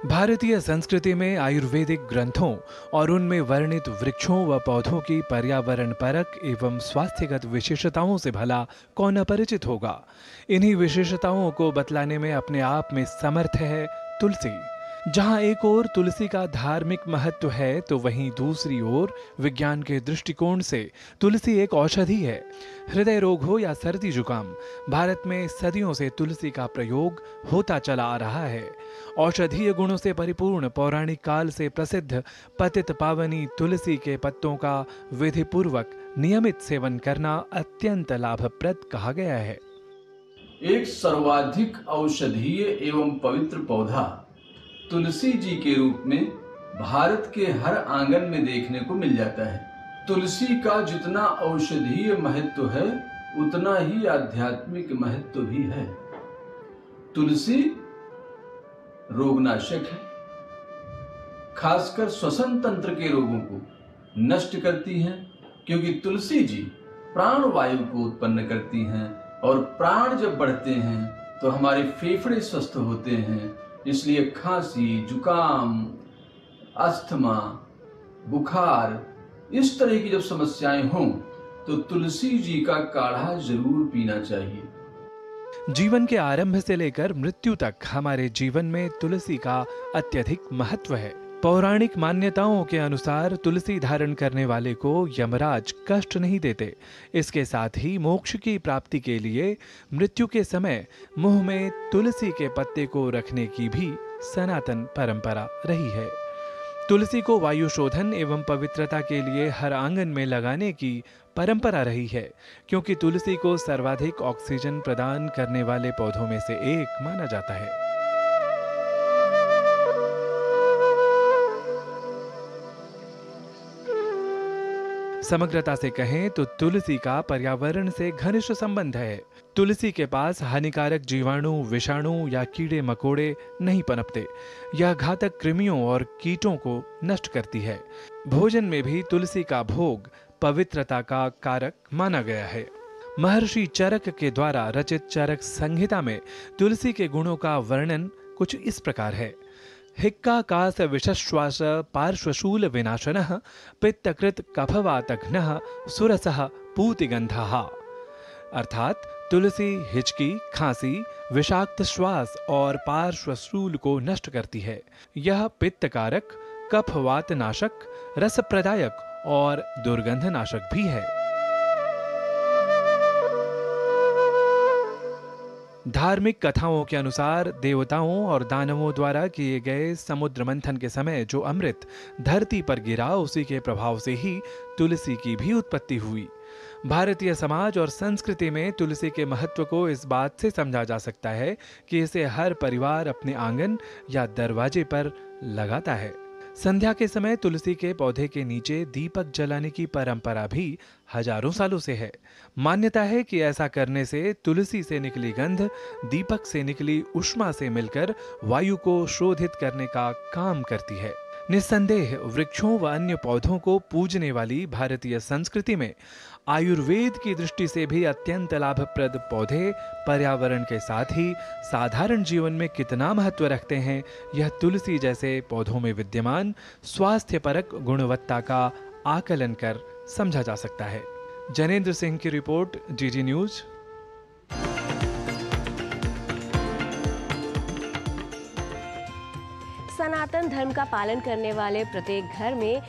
भारतीय संस्कृति में आयुर्वेदिक ग्रंथों और उनमें वर्णित वृक्षों व पौधों की पर्यावरण परक एवं स्वास्थ्यगत विशेषताओं से भला कौन अपरिचित होगा। इन्हीं विशेषताओं को बतलाने में अपने आप में समर्थ है तुलसी। जहां एक ओर तुलसी का धार्मिक महत्व है तो वहीं दूसरी ओर विज्ञान के दृष्टिकोण से तुलसी एक औषधि है। हृदय रोग हो या सर्दी जुकाम, भारत में सदियों से तुलसी का प्रयोग होता चला आ रहा है। औषधीय गुणों से परिपूर्ण पौराणिक काल से प्रसिद्ध पतित पावनी तुलसी के पत्तों का विधि पूर्वक नियमित सेवन करना अत्यंत लाभप्रद कहा गया है। एक सर्वाधिक औषधीय एवं पवित्र पौधा तुलसी जी के रूप में भारत के हर आंगन में देखने को मिल जाता है। तुलसी का जितना औषधीय महत्व है उतना ही आध्यात्मिक महत्व भी है। तुलसी रोगनाशक है, खासकर श्वसन तंत्र के रोगों को नष्ट करती है, क्योंकि तुलसी जी प्राण वायु को उत्पन्न करती हैं और प्राण जब बढ़ते हैं तो हमारे फेफड़े स्वस्थ होते हैं। इसलिए खांसी, जुकाम, अस्थमा, बुखार, इस तरह की जब समस्याएं हों तो तुलसी जी का काढ़ा जरूर पीना चाहिए। जीवन के आरंभ से लेकर मृत्यु तक हमारे जीवन में तुलसी का अत्यधिक महत्व है। पौराणिक मान्यताओं के अनुसार तुलसी धारण करने वाले को यमराज कष्ट नहीं देते। इसके साथ ही मोक्ष की प्राप्ति के लिए मृत्यु के समय मुंह में तुलसी के पत्ते को रखने की भी सनातन परंपरा रही है। तुलसी को वायु शोधन एवं पवित्रता के लिए हर आंगन में लगाने की परंपरा रही है, क्योंकि तुलसी को सर्वाधिक ऑक्सीजन प्रदान करने वाले पौधों में से एक माना जाता है। समग्रता से कहें तो तुलसी का पर्यावरण से घनिष्ठ संबंध है। तुलसी के पास हानिकारक जीवाणु, विषाणु या कीड़े मकोड़े नहीं पनपते। यह घातक कृमियों और कीटों को नष्ट करती है। भोजन में भी तुलसी का भोग पवित्रता का कारक माना गया है। महर्षि चरक के द्वारा रचित चरक संहिता में तुलसी के गुणों का वर्णन कुछ इस प्रकार है। हिक्काकाश विषश्वास पार्श्वशूल विनाशनः पित्तकृत कफवातघ्नः सुरसः पूतिगंधः। अर्थात तुलसी हिचकी, खांसी, विषाक्त श्वास और पार्श्वशूल को नष्ट करती है। यह पित्तकारक, कफवात नाशक, रस प्रदायक और दुर्गंध नाशक भी है। धार्मिक कथाओं के अनुसार देवताओं और दानवों द्वारा किए गए समुद्र मंथन के समय जो अमृत धरती पर गिरा, उसी के प्रभाव से ही तुलसी की भी उत्पत्ति हुई। भारतीय समाज और संस्कृति में तुलसी के महत्व को इस बात से समझा जा सकता है कि इसे हर परिवार अपने आंगन या दरवाजे पर लगाता है। संध्या के समय तुलसी के पौधे के नीचे दीपक जलाने की परंपरा भी हजारों सालों से है। मान्यता है कि ऐसा करने से तुलसी से निकली गंध दीपक से निकली उष्मा से मिलकर वायु को शोधित करने का काम करती है। निस्संदेह वृक्षों व अन्य पौधों को पूजने वाली भारतीय संस्कृति में आयुर्वेद की दृष्टि से भी अत्यंत लाभप्रद पौधे पर्यावरण के साथ ही साधारण जीवन में कितना महत्व रखते हैं, यह तुलसी जैसे पौधों में विद्यमान स्वास्थ्यपरक गुणवत्ता का आकलन कर समझा जा सकता है। जनेंद्र सिंह की रिपोर्ट, जीजी न्यूज। सनातन धर्म का पालन करने वाले प्रत्येक घर में